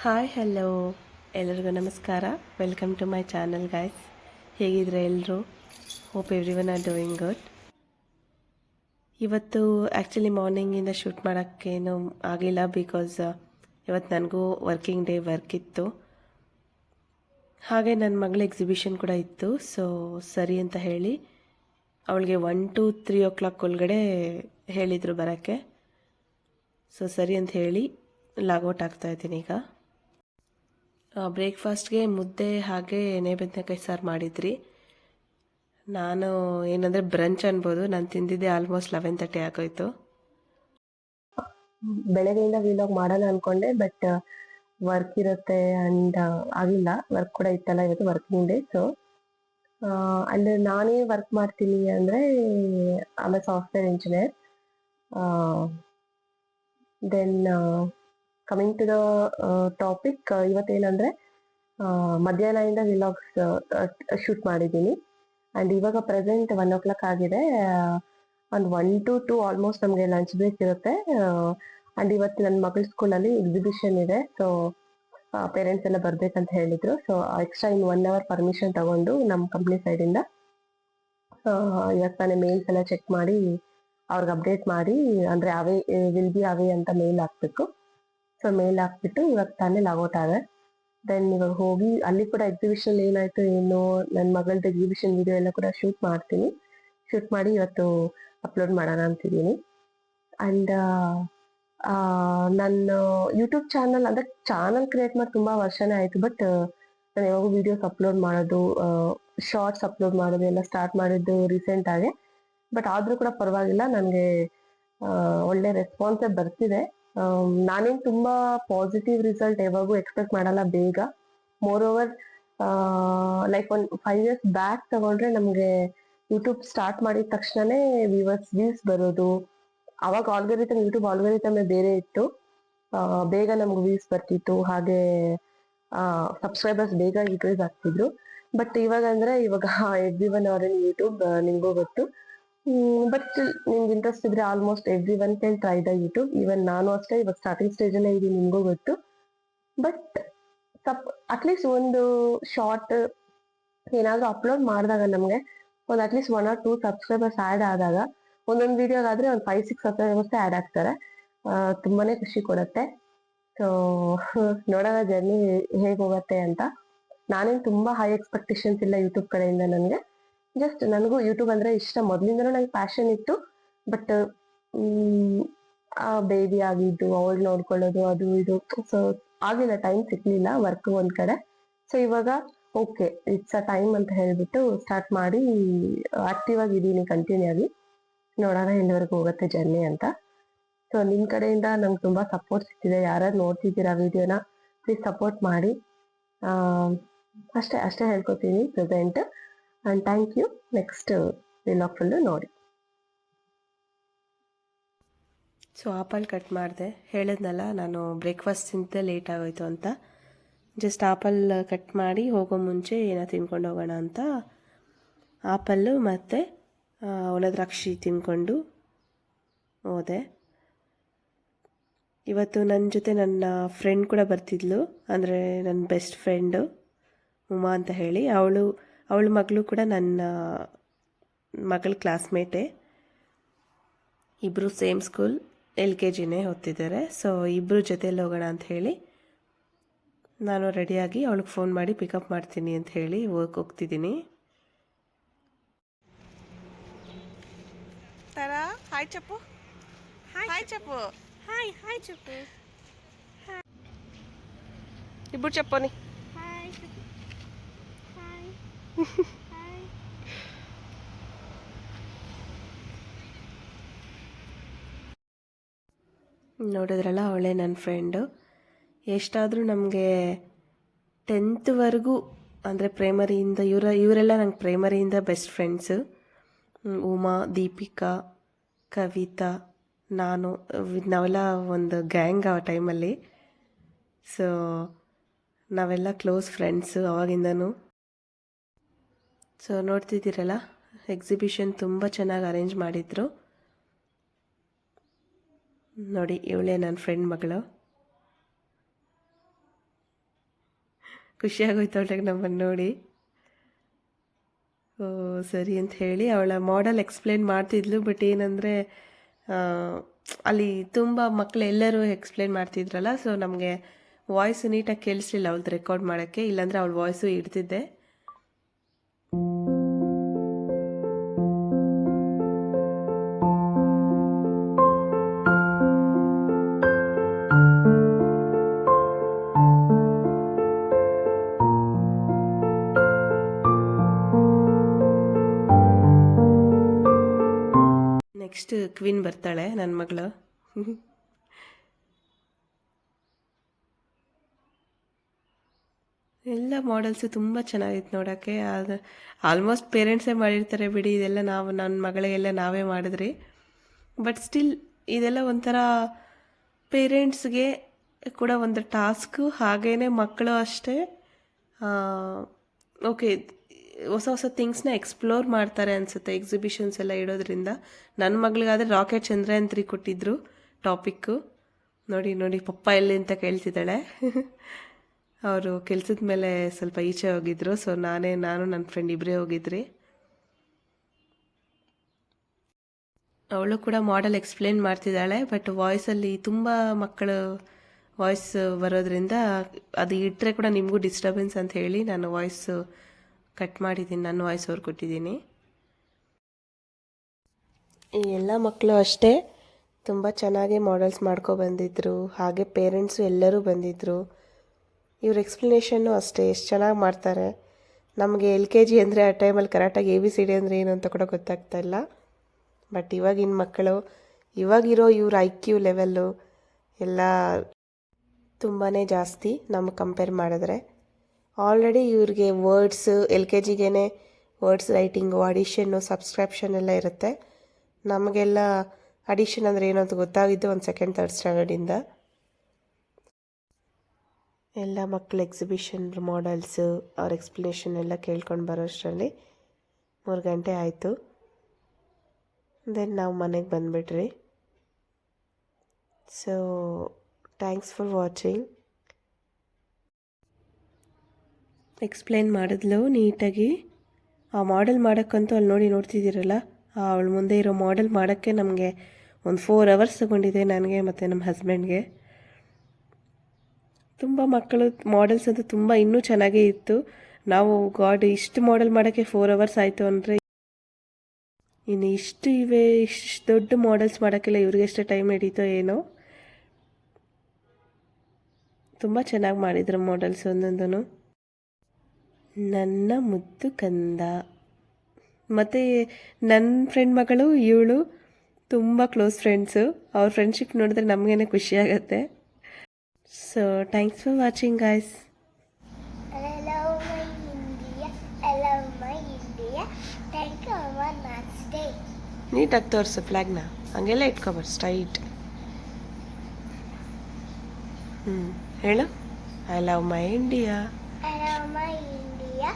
Hi hello ಎಲ್ಲರಿಗೂ ನಮಸ್ಕಾರ. Welcome to my channel guys. ಹೇಗಿದ್ರೆ ಎಲ್ಲರೂ? Hope everyone are doing good. ಇವತ್ತು ಆ್ಯಕ್ಚುಲಿ ಮಾರ್ನಿಂಗಿಂದ ಶೂಟ್ ಮಾಡೋಕ್ಕೇನು ಆಗಿಲ್ಲ, ಬಿಕಾಸ್ ಇವತ್ತು ನನಗೂ ವರ್ಕಿಂಗ್ ಡೇ ವರ್ಕ್ ಇತ್ತು. ಹಾಗೆ ನನ್ನ ಮಗಳ ಎಕ್ಸಿಬಿಷನ್ ಕೂಡ ಇತ್ತು. ಸೊ ಸರಿ ಅಂತ ಹೇಳಿ ಅವಳಿಗೆ 1 to 3 o'clock ಒಳಗಡೆ ಹೇಳಿದರು ಬರೋಕ್ಕೆ. ಸೊ ಸರಿ ಅಂತ ಹೇಳಿ ಲಾಗೌಟ್ ಆಗ್ತಾಯಿದ್ದೀನಿ ಈಗ. ಬ್ರೇಕ್ಫಾಸ್ಟ್ಗೆ ಮುದ್ದೆ ಹಾಗೆ ಎಣ್ಣೆ ಬದನೆಕಾಯಿ ಸಾರು ಮಾಡಿದ್ರಿ. ನಾನು ಏನಂದರೆ ಬ್ರಂಚ್ ಅನ್ಬೋದು, ನಾನು ತಿಂದಿದ್ದೆ ಆಲ್ಮೋಸ್ಟ್ 11:30 ಆಗೋಯ್ತು. ಬೆಳಗ್ಗೆಯಿಂದ ವಿಲಾಗ್ ಮಾಡೋಣ ಅನ್ಕೊಂಡೆ, ಬಟ್ ವರ್ಕ್ ಇರುತ್ತೆ ಅಂಡ್ ಆಗಿಲ್ಲ. ವರ್ಕ್ ಕೂಡ ಇತ್ತಲ್ಲ, ಇವತ್ತು ವರ್ಕಿಂಗ್ ಡೇ. ಸೊ ಅಂಡ್ ನಾನೇ ವರ್ಕ್ ಮಾಡ್ತೀನಿ ಅಂದರೆ ಆಮೇಲೆ software engineer. Then coming to the topic, ಇವತ್ತೇನಂದರೆ ಮಧ್ಯಾಹ್ನದಿಂದ ವಿಲಾಗ್ಸ್ ಶೂಟ್ ಮಾಡಿದ್ದೀನಿ. ಆ್ಯಂಡ್ ಇವಾಗ ಪ್ರೆಸೆಂಟ್ 1 o'clock ಆಗಿದೆ. ಒಂದು 1 to 2 ಆಲ್ಮೋಸ್ಟ್ ನಮಗೆ ಲಂಚ್ ಬ್ರೇಕ್ ಇರುತ್ತೆ. ಆ್ಯಂಡ್ ಇವತ್ತು ನನ್ನ ಮಗಳ ಸ್ಕೂಲಲ್ಲಿ ಎಕ್ಸಿಬಿಷನ್ ಇದೆ. ಸೊ ಪೇರೆಂಟ್ಸ್ ಎಲ್ಲ ಬರ್ಬೇಕಂತ ಹೇಳಿದ್ರು. ಸೊ ಎಕ್ಸ್ಟ್ರಾ ಇನ್ನು 1 hour ಪರ್ಮಿಷನ್ ತಗೊಂಡು ನಮ್ಮ ಕಂಪ್ನಿ ಸೈಡಿಂದ ಇವತ್ತು ನಾನೇ ಮೇಲ್ಸ್ ಎಲ್ಲ ಚೆಕ್ ಮಾಡಿ ಅವ್ರಿಗೆ ಅಪ್ಡೇಟ್ ಮಾಡಿ, ಅಂದರೆ ಅವೇ ವಿಲ್ ಬಿ ಅವೇ ಅಂತ ಮೇಲ್ ಹಾಕ್ಬೇಕು. ಸೊ ಮೇಲ್ ಹಾಕ್ಬಿಟ್ಟು ಇವತ್ತು ತಾನೇ ಲಾಗೌಟ್ ಆದೆ. ದೆನ್ ಇವಾಗ ಹೋಗಿ ಅಲ್ಲಿ ಕೂಡ ಎಕ್ಸಿಬಿಷನ್ ಏನಾಯ್ತು ಏನು, ನನ್ನ ಮಗಳದ್ದು ಎಕ್ಸಿಬಿಷನ್ ವಿಡಿಯೋ ಎಲ್ಲ ಕೂಡ ಶೂಟ್ ಮಾಡ್ತೀನಿ. ಶೂಟ್ ಮಾಡಿ ಇವತ್ತು ಅಪ್ಲೋಡ್ ಮಾಡೋಣ ಅಂತಿದ್ದೀನಿ. ಆ್ಯಂಡ್ ನನ್ನ ಯೂಟ್ಯೂಬ್ ಚಾನಲ್, ಅಂದರೆ ಚಾನಲ್ ಕ್ರಿಯೇಟ್ ಮಾಡಿ ತುಂಬ ವರ್ಷನೇ ಆಯಿತು. ಬಟ್ ನಾನು ಯಾವಾಗೂ ವೀಡಿಯೋಸ್ ಅಪ್ಲೋಡ್ ಮಾಡೋದು, ಶಾರ್ಟ್ಸ್ ಅಪ್ಲೋಡ್ ಮಾಡೋದು ಎಲ್ಲ ಸ್ಟಾರ್ಟ್ ಮಾಡಿದ್ದು ರೀಸೆಂಟ್ ಆಗಿ. ಬಟ್ ಆದರೂ ಕೂಡ ಪರವಾಗಿಲ್ಲ, ನನಗೆ ಒಳ್ಳೆ ರೆಸ್ಪಾನ್ಸೇ ಬರ್ತಿದೆ. ನಾನೇನು ತುಂಬ ಪಾಸಿಟಿವ್ ರಿಸಲ್ಟ್ ಯಾವಾಗೂ ಎಕ್ಸ್ಪೆಕ್ಟ್ ಮಾಡಲ್ಲ ಬೇಗ. ಮೋರ್ ಓವರ್ ಲೈಕ್ ಒಂದು 5 years ಬ್ಯಾಕ್ ತಗೊಂಡ್ರೆ ನಮಗೆ ಯೂಟ್ಯೂಬ್ ಸ್ಟಾರ್ಟ್ ಮಾಡಿದ ತಕ್ಷಣನೇ ವ್ಯೂಸ್ ಬರೋದು. ಅವಾಗ ಯೂಟ್ಯೂಬ್ ಆಲ್ಗರಿಥಮೇ ಬೇರೆ ಇತ್ತು. ಬೇಗ ನಮ್ಗೆ ವ್ಯೂಸ್ ಬರ್ತಿತ್ತು, ಹಾಗೆ ಸಬ್ಸ್ಕ್ರೈಬರ್ಸ್ ಬೇಗ ಇನ್ಕ್ರೀಸ್ ಆಗ್ತಿದ್ರು. ಬಟ್ ಇವಾಗ everyone are in YouTube, ನಿಮಗೂ ಗೊತ್ತು. ಬಟ್ ಸ್ಟಿಲ್ ನಿಮ್ಗೆ ಇಂಟ್ರೆಸ್ಟ್ ಇದ್ರೆ almost everyone can try the YouTube. Even ನಾನು ಅಷ್ಟೇ ಇವಾಗ ಸ್ಟಾರ್ಟಿಂಗ್ ಸ್ಟೇಜಲ್ಲೇ ಇದೀನಿ, ನಿಮಗೂ ಗೊತ್ತು. ಬಟ್ ಅಟ್ಲೀಸ್ಟ್ ಒಂದು ಶಾರ್ಟ್ ಏನಾದರೂ ಅಪ್ಲೋಡ್ ಮಾಡಿದಾಗ ನಮಗೆ ಒಂದು ಅಟ್ಲೀಸ್ಟ್ 1 or 2 ಸಬ್ಸ್ಕ್ರೈಬರ್ಸ್ ಆ್ಯಡ್ ಆದಾಗ, ಒಂದೊಂದು ವಿಡಿಯೋಗಾದರೆ ಒಂದು 5-6 ಸಬ್ಸ್ಕ್ರೈಬರ್ಸ್ ಆ್ಯಡ್ ಆಗ್ತಾರೆ. ತುಂಬಾನೇ ಖುಷಿ ಕೊಡುತ್ತೆ. ಸೊ ನೋಡೋಣ ಜರ್ನಿ ಹೇಗೆ ಹೋಗುತ್ತೆ ಅಂತ. ನಾನೇನು ತುಂಬ ಹೈ ಎಕ್ಸ್ಪೆಕ್ಟೇಷನ್ಸ್ ಇಲ್ಲ ಯೂಟ್ಯೂಬ್ ಕಡೆಯಿಂದ. ನನಗೆ ಜಸ್ಟ್ ನನಗೂ ಯೂಟ್ಯೂಬ್ ಅಂದರೆ ಇಷ್ಟ, ಮೊದಲಿಂದನೂ ನಂಗೆ ಪ್ಯಾಷನ್ ಇತ್ತು. ಬಟ್ ಬೇಬಿ ಆಗಿದ್ದು, ಅವಳು ನೋಡ್ಕೊಳ್ಳೋದು ಅದು ಇದು, ಸೊ ಆಗಿಲ್ಲ, ಟೈಮ್ ಸಿಗ್ಲಿಲ್ಲ, ವರ್ಕ್ ಒಂದ್ ಕಡೆ. ಸೊ ಇವಾಗ ಓಕೆ, ಇಟ್ಸ್ ಅ ಟೈಮ್ ಅಂತ ಹೇಳ್ಬಿಟ್ಟು ಸ್ಟಾರ್ಟ್ ಮಾಡಿ ಆಕ್ಟಿವ್ ಆಗಿದ್ದೀನಿ ಕಂಟಿನ್ಯೂ ಆಗಿ. ನೋಡೋಣ ಎಲ್ಲಿವರೆಗೂ ಹೋಗುತ್ತೆ ಜರ್ನಿ ಅಂತ. ಸೊ ನಿಮ್ಮ ಕಡೆಯಿಂದ ನಂಗೆ ತುಂಬ ಸಪೋರ್ಟ್ ಸಿಗ್ತಿದೆ. ಯಾರ್ಯಾರು ನೋಡ್ತಿದ್ದೀರಾ ವಿಡಿಯೋನ, ಪ್ಲೀಸ್ ಸಪೋರ್ಟ್ ಮಾಡಿ. ಅಷ್ಟೇ ಹೇಳ್ಕೊತೀನಿ present. And thank you. Next vlog full ನೋಡಿ. ಸೊ ಆಪಲ್ ಕಟ್ ಮಾಡಿದೆ, ಹೇಳಿದ್ನಲ್ಲ ನಾನು ಬ್ರೇಕ್ಫಾಸ್ಟ್ ತಿಂತೆ ಲೇಟ್ ಆಗೋಯ್ತು ಅಂತ. ಜಸ್ಟ್ ಆಪಲ್ ಕಟ್ ಮಾಡಿ ಹೋಗೋ ಮುಂಚೆ ಏನೋ ತಿನ್ಕೊಂಡು ಹೋಗೋಣ ಅಂತ ಆಪಲ್ಲು ಮತ್ತು ಒಣದ್ರಾಕ್ಷಿ ತಿನ್ಕೊಂಡು ಹೋದೆ. ಇವತ್ತು ನನ್ನ ಜೊತೆ ನನ್ನ ಫ್ರೆಂಡ್ ಕೂಡ ಬರ್ತಿದ್ಲು, ಅಂದರೆ ನನ್ನ ಬೆಸ್ಟ್ ಫ್ರೆಂಡು ಉಮಾ ಅಂತ ಹೇಳಿ. ಅವಳ ಮಗಳು ಕೂಡ ನನ್ನ ಮಗಳ ಕ್ಲಾಸ್ಮೇಟೇ. ಇಬ್ಬರು ಸೇಮ್ ಸ್ಕೂಲ್, LKGನೇ ಓದ್ತಿದ್ದಾರೆ. ಸೊ ಇಬ್ಬರು ಜೊತೆಯಲ್ಲಿ ಹೋಗೋಣ ಅಂತ ಹೇಳಿ ನಾನು ರೆಡಿಯಾಗಿ ಅವಳಿಗೆ ಫೋನ್ ಮಾಡಿ ಪಿಕಪ್ ಮಾಡ್ತೀನಿ ಅಂತ ಹೇಳಿ ಹೋಗ್ತಿದ್ದೀನಿ. ತಾರಾ, ಹಾಯ್ ಚಪ್ಪು. ಹಾಯ್ ಚಪ್ಪು. ಹಾಯ್ ಚಪ್ಪು. ಇಬ್ಬರು ಚಪ್ಪನಿ. ನೋಡಿದ್ರಲ್ಲ, ಅವಳೇ ನನ್ನ ಫ್ರೆಂಡು. ಎಷ್ಟಾದರೂ ನಮಗೆ 10th ಅಂದರೆ ಪ್ರೈಮರಿಯಿಂದ ಇವರೆಲ್ಲ ನಂಗೆ ಪ್ರೈಮರಿಯಿಂದ ಬೆಸ್ಟ್ ಫ್ರೆಂಡ್ಸು. ಉಮಾ, ದೀಪಿಕಾ, ಕವಿತಾ, ನಾನು, ನಾವೆಲ್ಲ ಒಂದು ಗ್ಯಾಂಗ್ ಆ ಟೈಮಲ್ಲಿ. ಸೊ ನಾವೆಲ್ಲ ಕ್ಲೋಸ್ ಫ್ರೆಂಡ್ಸು ಅವಾಗಿಂದನೂ. ಸೊ ನೋಡ್ತಿದ್ದೀರಲ್ಲ, ಎಕ್ಸಿಬಿಷನ್ ತುಂಬ ಚೆನ್ನಾಗಿ ಅರೇಂಜ್ ಮಾಡಿದ್ರು ನೋಡಿ. ಇವಳೇ ನನ್ನ ಫ್ರೆಂಡ್ ಮಗಳು. ಖುಷಿಯಾಗೋಯ್ತು ಅವಳಿಗೆ ನಮ್ಮನ್ನು ನೋಡಿ. ಓ ಸರಿ ಅಂತ ಹೇಳಿ ಅವಳ ಮಾಡೆಲ್ ಎಕ್ಸ್ಪ್ಲೇನ್ ಮಾಡ್ತಿದ್ಲು. ಬಟ್ ಏನಂದರೆ ಅಲ್ಲಿ ತುಂಬ ಮಕ್ಕಳು ಎಲ್ಲರೂ ಎಕ್ಸ್ಪ್ಲೇನ್ ಮಾಡ್ತಿದ್ರಲ್ಲ, ಸೊ ನಮಗೆ ವಾಯ್ಸ್ ನೀಟಾಗಿ ಕೇಳಿಸ್ಲಿಲ್ಲ ಅವಳದು ರೆಕಾರ್ಡ್ ಮಾಡೋಕ್ಕೆ, ಇಲ್ಲಾಂದರೆ ಅವಳ ವಾಯ್ಸು ಇಡ್ತಿದ್ದೆ. ನೆಕ್ಸ್ಟ್ ಕ್ವೀನ್ ಬರ್ತಾಳೆ ನನ್ನ ಮಗಳು. ಎಲ್ಲ ಮಾಡೆಲ್ಸು ತುಂಬ ಚೆನ್ನಾಗಿತ್ತು ನೋಡೋಕ್ಕೆ. ಅದು ಆಲ್ಮೋಸ್ಟ್ ಪೇರೆಂಟ್ಸೇ ಮಾಡಿರ್ತಾರೆ ಬಿಡಿ, ಇದೆಲ್ಲ ನಾವು ನನ್ನ ಮಗಳಿಗೆಲ್ಲ ನಾವೇ ಮಾಡಿದ್ರಿ. ಬಟ್ ಸ್ಟಿಲ್ ಇದೆಲ್ಲ ಒಂಥರ ಪೇರೆಂಟ್ಸ್ಗೆ ಕೂಡ ಒಂದು ಟಾಸ್ಕು, ಹಾಗೇ ಮಕ್ಕಳು ಅಷ್ಟೇ ಓಕೆ ಹೊಸ ಹೊಸ ಥಿಂಗ್ಸ್ನ ಎಕ್ಸ್ಪ್ಲೋರ್ ಮಾಡ್ತಾರೆ ಅನಿಸುತ್ತೆ ಎಕ್ಸಿಬಿಷನ್ಸ್ ಎಲ್ಲ ಇಡೋದ್ರಿಂದ. ನನ್ನ ಮಗಳಿಗಾದರೆ ರಾಕೆಟ್ ಚಂದ್ರಯಾನ್ 3 ಕೊಟ್ಟಿದ್ದರು ಟಾಪಿಕ್ಕು. ನೋಡಿ ನೋಡಿ ಪಪ್ಪ ಎಲ್ಲಿ ಅಂತ ಕೇಳ್ತಿದ್ದಾಳೆ. ಅವರು ಕೆಲಸದ ಮೇಲೆ ಸ್ವಲ್ಪ ಈಚೆ ಹೋಗಿದ್ರು, ಸೊ ನಾನು ನನ್ನ ಫ್ರೆಂಡ್ ಇಬ್ಬರೇ ಹೋಗಿದ್ರಿ. ಅವಳು ಕೂಡ ಮಾಡೆಲ್ ಎಕ್ಸ್ಪ್ಲೇನ್ ಮಾಡ್ತಿದ್ದಾಳೆ. ಬಟ್ ವಾಯ್ಸಲ್ಲಿ ತುಂಬ ಮಕ್ಕಳು ವಾಯ್ಸ್ ಬರೋದ್ರಿಂದ ಅದು ಇಟ್ಟರೆ ಕೂಡ ನಿಮಗೂ ಡಿಸ್ಟರ್ಬೆನ್ಸ್ ಅಂತ ಹೇಳಿ ನಾನು ವಾಯ್ಸ್ ಕಟ್ ಮಾಡಿದ್ದೀನಿ, ನನ್ನ ವಾಯ್ಸ್ ಓವರ್ ಕೊಟ್ಟಿದ್ದೀನಿ. ಈ ಎಲ್ಲ ಮಕ್ಕಳು ಅಷ್ಟೇ ತುಂಬ ಚೆನ್ನಾಗಿ ಮಾಡೆಲ್ಸ್ ಬಂದಿದ್ದರು. ಹಾಗೆ ಪೇರೆಂಟ್ಸು ಎಲ್ಲರೂ ಬಂದಿದ್ದರು. ಇವ್ರ ಎಕ್ಸ್ಪ್ಲನೇಷನ್ನು ಅಷ್ಟೇ ಎಷ್ಟು ಚೆನ್ನಾಗಿ ಮಾಡ್ತಾರೆ. ನಮಗೆ LKG ಅಂದರೆ ಆ ಟೈಮಲ್ಲಿ ಕರೆಕ್ಟಾಗಿ ABCD ಅಂದರೆ ಏನು ಅಂತ ಕೂಡ ಗೊತ್ತಾಗ್ತಾ ಇಲ್ಲ. ಬಟ್ ಇವಾಗಿನ ಮಕ್ಕಳು, ಇವಾಗಿರೋ ಇವ್ರ IQ ಲೆವೆಲ್ಲು ಎಲ್ಲ ತುಂಬಾ ಜಾಸ್ತಿ ನಮಗೆ ಕಂಪೇರ್ ಮಾಡಿದ್ರೆ. ಆಲ್ರೆಡಿ ಇವ್ರಿಗೆ ವರ್ಡ್ಸ್ LKGಗೇ ವರ್ಡ್ಸ್ ರೈಟಿಂಗು, ಅಡಿಷನ್ನು, ಸಬ್ಸ್ಕ್ರಿಪ್ಷನ್ ಎಲ್ಲ ಇರುತ್ತೆ. ನಮಗೆಲ್ಲ ಅಡಿಷನ್ ಅಂದರೆ ಏನು ಅಂತ ಗೊತ್ತಾಗಿದ್ದು ಒಂದು 2nd 3rd ಸ್ಟ್ಯಾಂಡರ್ಡಿಂದ. ಎಲ್ಲ ಮಕ್ಕಳು ಎಕ್ಸಿಬಿಷನ್ ಮಾಡೆಲ್ಸು ಅವ್ರ ಎಕ್ಸ್ಪ್ಲನೇಷನ್ ಎಲ್ಲ ಕೇಳ್ಕೊಂಡು ಬರೋಷ್ಟರಲ್ಲಿ 3 ಗಂಟೆ ಆಯಿತು. ದೆನ್ ನಾವು ಮನೆಗೆ ಬಂದುಬಿಟ್ರಿ. So thanks for watching. Explain ಮಾಡಿದ್ಲು ನೀಟಾಗಿ. ಆ ಮಾಡೆಲ್ ಮಾಡೋಕ್ಕಂತೂ ಅಲ್ಲಿ ನೋಡ್ತಿದ್ದೀರಲ್ಲ, ಅವಳ ಮುಂದೆ ಇರೋ ಮಾಡೆಲ್ ಮಾಡೋಕ್ಕೆ ನಮಗೆ ಒಂದು 4 hours ತಗೊಂಡಿದೆ ನನಗೆ ಮತ್ತು ನಮ್ಮ ಹಸ್ಬೆಂಡ್ಗೆ. ತುಂಬ ಮಕ್ಕಳು ಮಾಡೆಲ್ಸ್ ಅಂತೂ ತುಂಬ ಇನ್ನೂ ಚೆನ್ನಾಗೇ ಇತ್ತು. ನಾವು ಗಾಡ್ ಇಷ್ಟು ಮಾಡೆಲ್ ಮಾಡೋಕ್ಕೆ 4 hours ಆಯಿತು ಅಂದರೆ ಇನ್ನು ಇಷ್ಟು ಇವೆ, ಇಷ್ಟು ದೊಡ್ಡ ಮಾಡೆಲ್ಸ್ ಮಾಡೋಕ್ಕೆಲ್ಲ ಇವ್ರಿಗೆ ಎಷ್ಟು ಟೈಮ್ ಹಿಡೀತೋ ಏನೋ. ತುಂಬ ಚೆನ್ನಾಗಿ ಮಾಡಿದ್ರು ಮಾಡೆಲ್ಸ್ ಒಂದೊಂದೂ. ನನ್ನ ಮುದ್ದು ಕಂದ. ಮತ್ತು ನನ್ನ ಫ್ರೆಂಡ್ ಮಗಳು ಇವಳು ತುಂಬ ಕ್ಲೋಸ್ ಫ್ರೆಂಡ್ಸು. ಅವ್ರ ಫ್ರೆಂಡ್ಶಿಪ್ ನೋಡಿದ್ರೆ ನಮಗೇನೆ ಖುಷಿಯಾಗತ್ತೆ. So thanks for watching guys. I love my India. I love my India. Thank you for a nice day. ನೀಟಾಗಿ ತೋರಿಸು ಫ್ಲ್ಯಾಗ್ನ, ಹಂಗೆಲ್ಲ ಇಟ್ಕೊಬಾರ್ದು ಸ್ಟ್ರೈಟ್. ಹೇಳು, I love my India. I love my India.